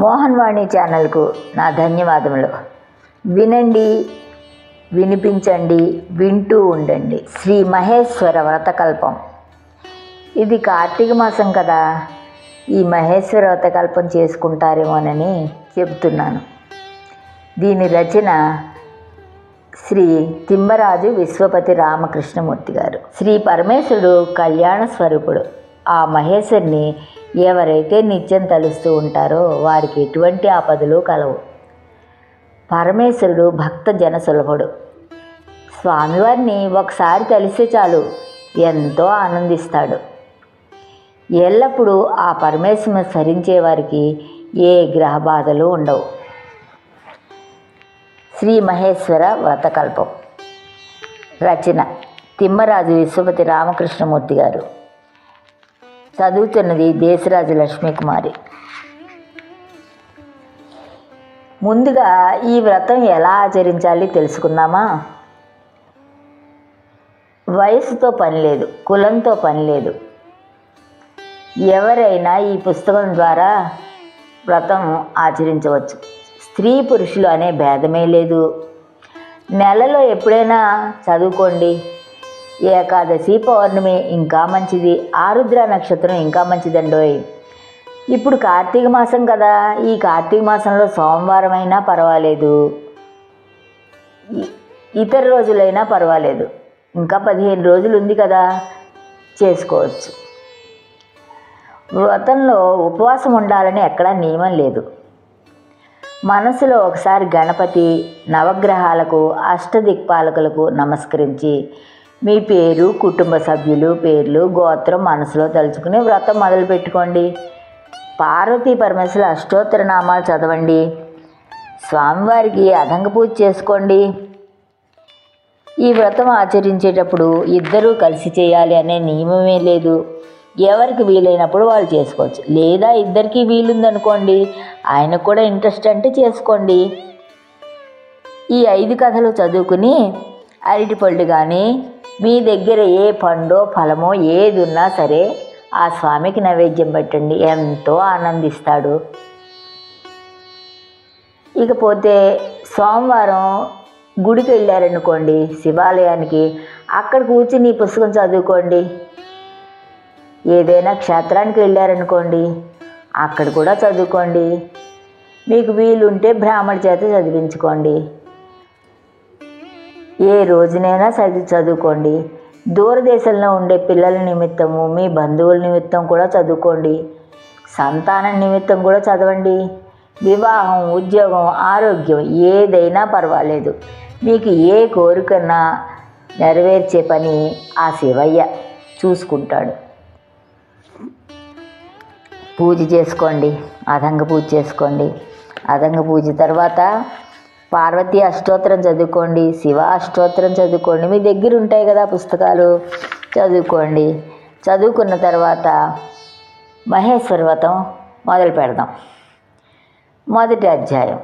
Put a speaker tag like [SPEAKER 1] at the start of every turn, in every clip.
[SPEAKER 1] మోహన్ వాణి ఛానల్కు నా ధన్యవాదములు. వినండి, వినిపించండి, వింటూ ఉండండి. శ్రీ మహేశ్వర వ్రతకల్పం. ఇది కార్తీక మాసం కదా, ఈ మహేశ్వర వ్రతకల్పం చేసుకుంటారేమోనని చెబుతున్నాను. దీని రచన శ్రీ తిమ్మరాజు విశ్వపతి రామకృష్ణమూర్తి గారు. శ్రీ పరమేశ్వరుడు కళ్యాణ స్వరూపుడు. ఆ మహేశ్వరుని ఎవరైతే నిత్యం తలుస్తూ ఉంటారో వారికి ఎటువంటి ఆపదలు కలవు. పరమేశ్వరుడు భక్త జన సులభుడు. స్వామివారిని ఒకసారి తలిస్తే చాలు ఎంతో ఆనందిస్తాడు. ఎల్లప్పుడూ ఆ పరమేశ్వరుని స్మరించే వారికి ఏ గ్రహ బాధలు ఉండవు. శ్రీ మహేశ్వర వ్రతకల్పం. రచన తిమ్మరాజు విశ్వపతి రామకృష్ణమూర్తి గారు. చదువుతున్నది దేశరాజు లక్ష్మీకుమారి. ముందుగా ఈ వ్రతం ఎలా ఆచరించాలి తెలుసుకుందామా? వయసుతో పని లేదు, కులంతో పని లేదు. ఎవరైనా ఈ పుస్తకం ద్వారా వ్రతం ఆచరించవచ్చు. స్త్రీ పురుషులు అనే భేదమే లేదు. నెలలో ఎప్పుడైనా చదువుకోండి. ఏకాదశి, పౌర్ణమి ఇంకా మంచిది, ఆరుద్ర నక్షత్రం ఇంకా మంచిదండోయ్. ఇప్పుడు కార్తీక మాసం కదా, ఈ కార్తీక మాసంలో సోమవారం అయినా పర్వాలేదు, ఇతర రోజులైనా పర్వాలేదు. ఇంకా 15 రోజులు ఉంది కదా, చేసుకోవచ్చు. వ్రతంలో ఉపవాసం ఉండాలని ఎక్కడా నియమం లేదు. మనసులో ఒకసారి గణపతి, నవగ్రహాలకు, అష్టదిక్పాలకులకు నమస్కరించి మీ పేరు, కుటుంబ సభ్యులు పేర్లు, గోత్రం మనసులో తలుచుకుని వ్రతం మొదలు పెట్టుకోండి. పార్వతీ పరమేశ్వరుల అష్టోత్తర నామాలు చదవండి. స్వామివారికి అదంగ పూజ చేసుకోండి. ఈ వ్రతం ఆచరించేటప్పుడు ఇద్దరూ కలిసి చేయాలి అనే నియమమే లేదు. ఎవరికి వీలైనప్పుడు వాళ్ళు చేసుకోవచ్చు. లేదా ఇద్దరికీ వీలుందనుకోండి, ఆయనకు కూడా ఇంట్రెస్ట్ అంటే చేసుకోండి. ఈ 5 కథలు చదువుకుని అరటిపళ్ళు కానీ మీ దగ్గర ఏ పండో ఫలమో ఏది ఉన్నా సరే ఆ స్వామికి నైవేద్యం పెట్టండి, ఎంతో ఆనందిస్తాడు. ఇకపోతే సోమవారం గుడికి వెళ్ళారనుకోండి, శివాలయానికి, అక్కడ కూర్చుని ఈ పుస్తకం చదువుకోండి. ఏదైనా క్షేత్రానికి వెళ్ళారనుకోండి, అక్కడ కూడా చదువుకోండి. మీకు వీలుంటే బ్రాహ్మణ చేత చదివించుకోండి. ఏ రోజునైనా చదువుకోండి. దూరదేశంలో ఉండే పిల్లల నిమిత్తము, మీ బంధువుల నిమిత్తం కూడా చదువుకోండి. సంతానం నిమిత్తం కూడా చదవండి. వివాహం, ఉద్యోగం, ఆరోగ్యం ఏదైనా పర్వాలేదు. మీకు ఏ కోరికన్నా నెరవేర్చే పని ఆ శివయ్య చూసుకుంటాడు. పూజ చేసుకోండి, అదంగ పూజ చేసుకోండి. అదంగ పూజ తర్వాత పార్వతీ అష్టోత్తరం చదువుకోండి, శివ అష్టోత్తరం చదువుకోండి. మీ దగ్గర ఉంటాయి కదా పుస్తకాలు, చదువుకోండి. చదువుకున్న తర్వాత మహేశ్వర వ్రతం మొదలు పెడదాం. మొదటి అధ్యాయం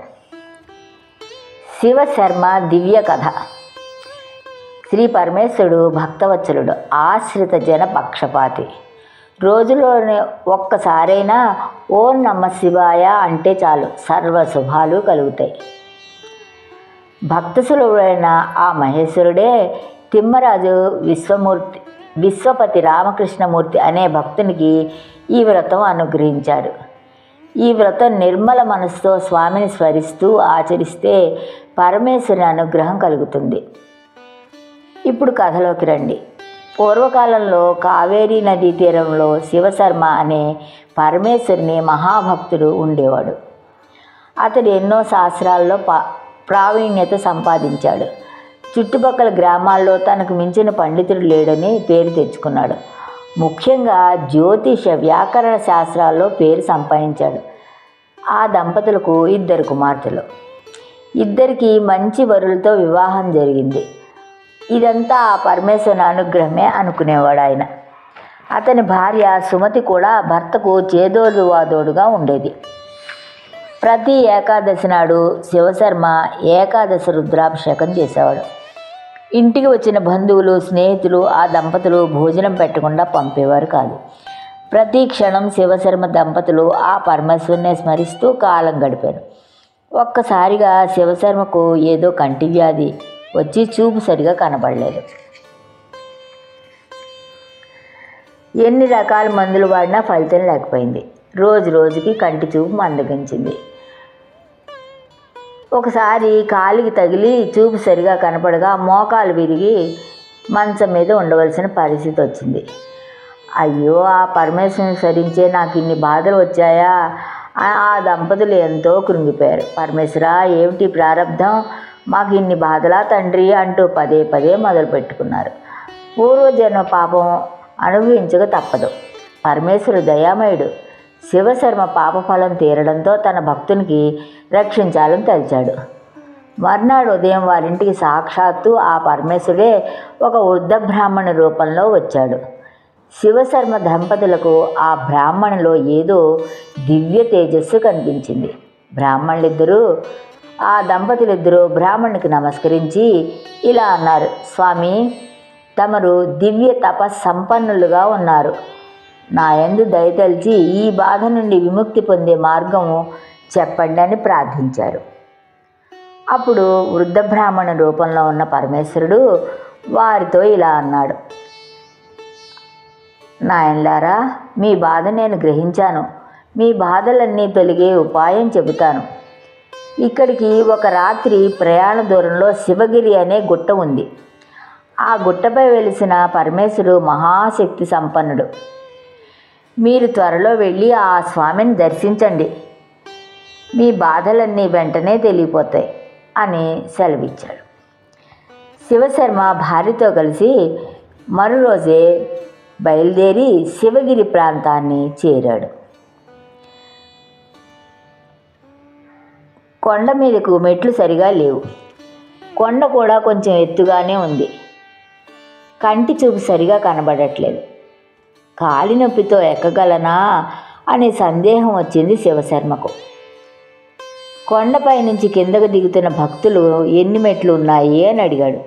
[SPEAKER 1] శివశర్మ దివ్య కథ. శ్రీ పరమేశ్వరుడు భక్తవత్సలుడు, ఆశ్రిత జన పక్షపాతి. రోజులోనే ఒక్కసారైనా ఓం నమ శివాయ అంటే చాలు, సర్వ శుభాలు కలుగుతాయి. భక్తసులుడైన ఆ మహేశ్వరుడే తిమ్మరాజు విశ్వపతి రామకృష్ణమూర్తి అనే భక్తునికి ఈ వ్రతం అనుగ్రహించాడు. ఈ వ్రతం నిర్మల మనసుతో స్వామిని స్మరిస్తూ ఆచరిస్తే పరమేశ్వరుని అనుగ్రహం కలుగుతుంది. ఇప్పుడు కథలోకి రండి. పూర్వకాలంలో కావేరీ నదీ తీరంలో శివశర్మ అనే పరమేశ్వరుని మహాభక్తుడు ఉండేవాడు. అతడు ఎన్నో శాస్త్రాల్లో ప్రావీణ్యత సంపాదించాడు. చుట్టుపక్కల గ్రామాల్లో తనకు మించిన పండితుడు లేడని పేరు తెచ్చుకున్నాడు. ముఖ్యంగా జ్యోతిష, వ్యాకరణ శాస్త్రాల్లో పేరు సంపాదించాడు. ఆ దంపతులకు 2 కుమార్తెలు. 2కి మంచి వరులతో వివాహం జరిగింది. ఇదంతా ఆ పరమేశ్వరుని అనుగ్రహమే అనుకునేవాడు ఆయన. అతని భార్య సుమతి కూడా భర్తకు చేదోడువాదోడుగా ఉండేది. ప్రతి ఏకాదశి నాడు శివశర్మ ఏకాదశి రుద్రాభిషేకం చేసేవాడు. ఇంటికి వచ్చిన బంధువులు, స్నేహితులు ఆ దంపతులు భోజనం పెట్టకుండా పంపేవారు కాదు. ప్రతి క్షణం శివశర్మ దంపతులు ఆ పరమేశ్వరునే స్మరిస్తూ కాలం గడిపారు. ఒక్కసారిగా శివశర్మకు ఏదో కంటి వ్యాధి వచ్చి చూపు సరిగా కనబడలేదు. ఎన్ని రకాల మందులు వాడినా ఫలితం లేకపోయింది. రోజు రోజుకి కంటి చూపు మందగించింది. ఒకసారి కాలికి తగిలి చూపు సరిగా కనపడగా మోకాలు విరిగి మంచం మీద ఉండవలసిన పరిస్థితి వచ్చింది. అయ్యో, ఆ పరమేశ్వరుని సరించే నాకు ఇన్ని బాధలు వచ్చాయా? ఆ దంపతులు ఎంతో కృంగిపోయారు. పరమేశ్వరా, ఏమిటి ప్రారంధం? మాకు ఇన్ని బాధలా తండ్రి అంటూ పదే పదే మొదలు పెట్టుకున్నారు. పూర్వజన్మ పాపం అనుభవించక తప్పదు. పరమేశ్వరుడు దయామయుడు. శివశర్మ పాపఫలం తీరడంతో తన భక్తునికి రక్షించాలని తలిచాడు. మర్నాడు ఉదయం వారింటికి సాక్షాత్తు ఆ పరమేశ్వరుడే ఒక వృద్ధ బ్రాహ్మణ రూపంలో వచ్చాడు. శివశర్మ దంపతులకు ఆ బ్రాహ్మణులో ఏదో దివ్య తేజస్సు కనిపించింది. ఆ దంపతులిద్దరూ బ్రాహ్మణునికి నమస్కరించి ఇలా అన్నారు: స్వామి, తమరు దివ్య తపస్సంపన్నులుగా ఉన్నారు. నా యందు దయతలిచి ఈ బాధ నుండి విముక్తి పొందే మార్గము చెప్పండి అని ప్రార్థించారు. అప్పుడు వృద్ధ బ్రాహ్మణ రూపంలో ఉన్న పరమేశ్వరుడు వారితో ఇలా అన్నాడు: నాయనలారా, మీ బాధ నేను గ్రహించాను. మీ బాధలన్నీ తొలగే ఉపాయం చెబుతాను. ఇక్కడికి ఒక రాత్రి ప్రయాణ దూరంలో శివగిరి అనే గుట్ట ఉంది. ఆ గుట్టపై వెలిసిన పరమేశ్వరుడు మహాశక్తి సంపన్నుడు. మీరు త్వరలో వెళ్ళి ఆ స్వామిని దర్శించండి. మీ బాధలన్నీ వెంటనే తెలియపోతాయి అని సెలవిచ్చాడు. శివశర్మ భార్యతో కలిసి మరో రోజే బయలుదేరి శివగిరి ప్రాంతాన్ని చేరాడు. కొండ మీదకు మెట్లు సరిగా లేవు. కొండ కూడా కొంచెం ఎత్తుగానే ఉంది. కంటి చూపు సరిగా కనబడట్లేదు. కాలి నొప్పితో ఎక్కగలనా అనే సందేహం వచ్చింది శివశర్మకు. కొండపై నుంచి కిందకు దిగుతున్న భక్తులు ఎన్ని మెట్లు ఉన్నాయి అని అడిగాడు.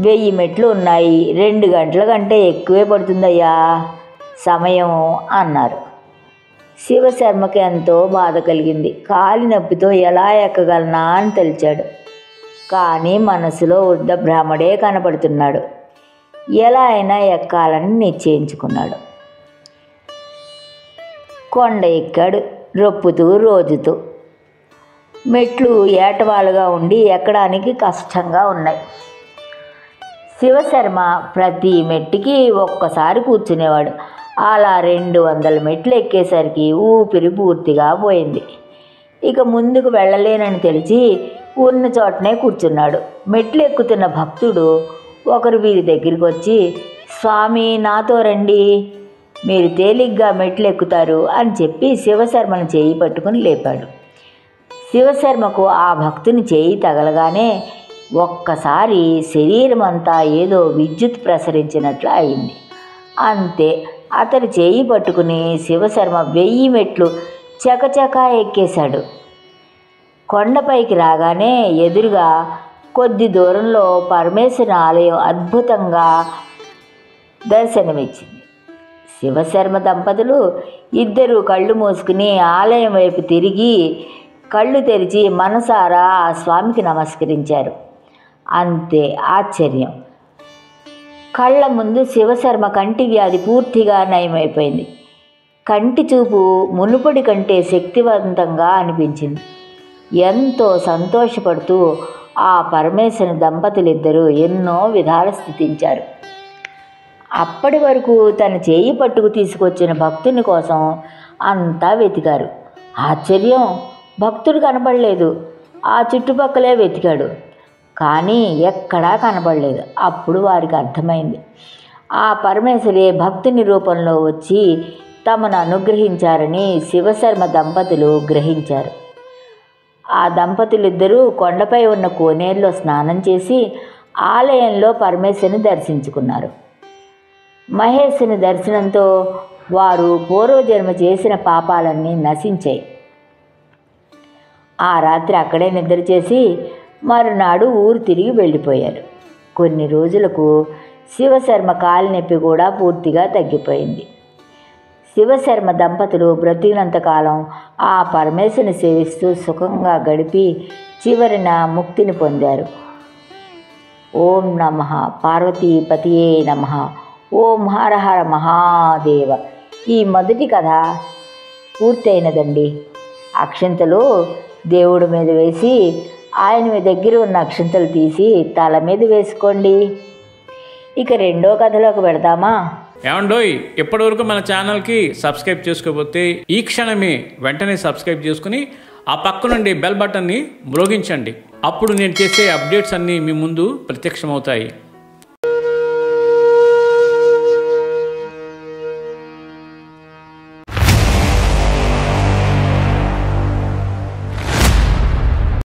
[SPEAKER 1] 1000 మెట్లు ఉన్నాయి. 2 గంటల కంటే ఎక్కువే పడుతుందయ్యా సమయం అన్నారు. శివశర్మకి ఎంతో బాధ కలిగింది. కాలి నొప్పితో ఎలా ఎక్కగలనా అని తలిచాడు. కానీ మనసులో వృద్ధ బ్రాహ్మడే కనపడుతున్నాడు. ఎలా అయినా ఎక్కాలని నిశ్చయించుకున్నాడు. కొండ ఎక్కాడు, రొప్పుతూ రోజుతూ. మెట్లు ఏటవాలుగా ఉండి ఎక్కడానికి కష్టంగా ఉన్నాయి. శివశర్మ ప్రతి మెట్టికి ఒక్కసారి కూర్చునేవాడు. అలా 200 మెట్లు ఎక్కేసరికి ఊపిరి పూర్తిగా పోయింది. ఇక ముందుకు వెళ్ళలేనని తెలిసి ఉన్న చోటనే కూర్చున్నాడు. మెట్లు ఎక్కుతున్న భక్తుడు ఒకరు వీరి దగ్గరికి వచ్చి, స్వామి, నాతో రండి, మీరు తేలిగ్గా మెట్లు ఎక్కుతారు అని చెప్పి శివశర్మను చేయి పట్టుకుని లేపాడు. శివశర్మకు ఆ భక్తుని చేయి తగలగానే ఒక్కసారి శరీరం అంతా ఏదో విద్యుత్ ప్రసరించినట్లు అయింది. అంతే, అతని చేయి పట్టుకుని శివశర్మ 1000 మెట్లు చకచకా ఎక్కేశాడు. కొండపైకి రాగానే ఎదురుగా కొద్ది దూరంలో పరమేశ్వరుని ఆలయం అద్భుతంగా దర్శనమిచ్చింది. శివశర్మ దంపతులు ఇద్దరు కళ్ళు మూసుకుని ఆలయం వైపు తిరిగి కళ్ళు తెరిచి మనసారా ఆ స్వామికి నమస్కరించారు. అంతే, ఆశ్చర్యం! కళ్ళ ముందు శివశర్మ కంటి వ్యాధి పూర్తిగా నయమైపోయింది. కంటి చూపు మునుపటి కంటే శక్తివంతంగా అనిపించింది. ఎంతో సంతోషపడుతూ ఆ పరమేశ్వరుని దంపతులిద్దరూ ఎన్నో విధాలు స్తుతించారు. అప్పటి వరకు తన చేయి పట్టుకు తీసుకొచ్చిన భక్తుని కోసం అంతా వెతికారు. ఆశ్చర్యం, భక్తుడు కనపడలేదు. ఆ చుట్టుపక్కలే వెతికాడు, కానీ ఎక్కడా కనపడలేదు. అప్పుడు వారికి అర్థమైంది, ఆ పరమేశ్వరే భక్తుని రూపంలో వచ్చి తమను అనుగ్రహించారని శివశర్మ దంపతులు గ్రహించారు. ఆ దంపతులిద్దరూ కొండపై ఉన్న కోనేరులో స్నానం చేసి ఆలయంలో పరమేశ్వరుని దర్శించుకున్నారు. మహేశుని దర్శనంతో వారు పూర్వజన్మ చేసిన పాపాలన్నీ నశించాయి. ఆ రాత్రి అక్కడే నిద్ర చేసి మరునాడు ఊరు తిరిగి వెళ్ళిపోయారు. కొన్ని రోజులకు శివశర్మ కాలి నొప్పి కూడా పూర్తిగా తగ్గిపోయింది. శివశర్మ దంపతులు బ్రతికినంతకాలం ఆ పరమేశుని సేవిస్తూ సుఖంగా గడిపి చివరిన ముక్తిని పొందారు. ఓం నమః పార్వతీపతియే నమః. ఓం హర హర మహాదేవ. ఈ మొదటి కథ పూర్తయినదండి. అక్షింతలు దేవుడి మీద వేసి ఆయన మీ దగ్గర ఉన్న అక్షింతలు తీసి తల మీద వేసుకోండి. ఇక రెండో కథలోకి పెడతామా?
[SPEAKER 2] ఏమండోయ్, ఇప్పటివరకు మన ఛానల్కి సబ్స్క్రైబ్ చేసుకోకపోతే ఈ క్షణమే వెంటనే సబ్స్క్రైబ్ చేసుకుని ఆ పక్క నుండి బెల్ బటన్ని మ్రోగించండి. అప్పుడు నేను చేసే అప్డేట్స్ అన్నీ మీ ముందు ప్రత్యక్షమవుతాయి.